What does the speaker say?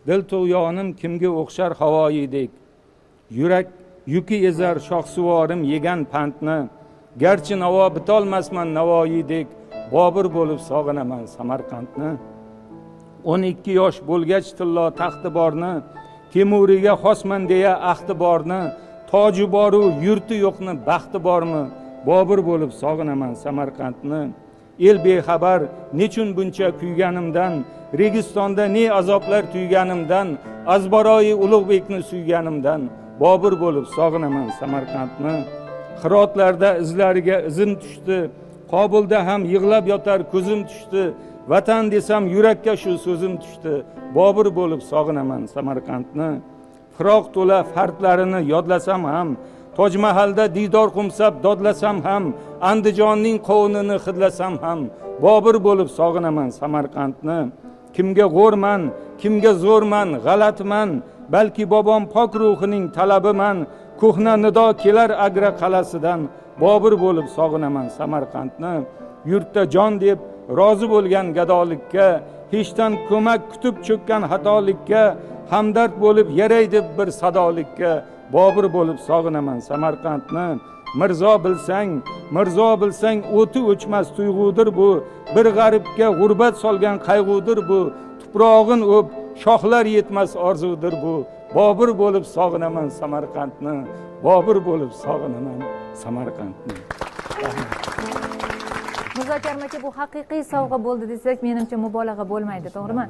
dil tug'yonim kimga o'xshar havoyidek. Yurak yuki ezar shohsuvorim yegan pantni, garchi navo bitolmasman Navoiydek, Bobur bo'lib sog'inaman Samarqandni. 12 yosh bo'lgach tillo taxti borni, Temuriga xosman deya ahdi borni, toji boru yurti yo'qni baxti bormi, Bobur bo'lib sog'inaman Samarqandni. El bexabar nechun buncha kuyganimdan, Registonda ne azoblar tuyganimdan, Azbaroyi Ulug'bekni suyganimdan, Bobur bo'lib sog'inaman Samarqandni. Hirotlarda izlariga izim tushdi, Qobulda ham yig'lab yotar ko'zim tushdi, Vatan desam yurakka shu so'zim tushdi, Bobur bo'lib sog'inaman Samarqandni. Firoq to'la fartlarini yodlasam ham, Tojmahalda didor qumsab dodlasam ham, Andijonning qovunini hidlasam ham, Bobur bo'lib sog'inaman Samarqandni. Kimga g'o'rman, kimga zo'rman, g'alatman, balki bobom pok ruhining talabiman, ko'hna nido kelar agra qalasidan, Bobur bo'lib sog'inaman Samarqandni. Yurtda jon deb rozi bo'lgan gadolikka, hechdan ko'mak kutib cho'kkan xatolikka, hamdard bo'lib yaray deb bir sadolikka, Bobur bo'lib sog'inaman Samarqandni. Mirzo bilsang o'ti o'chmas tuyg'udir bu, bir g'aribga g'urbat solgan qayg'udir bu, tuprog'in o'p shohlar yetmas orzudir bu, Bobur bo'lib sog'inaman Samarqandni. Bobur bo'lib sog'inaman Samarqandni. Muzakkar aka, bu haqiqiy sovg'a bo'ldi desak, menimcha mubolag'a bo'lmaydi, to'g'rimi?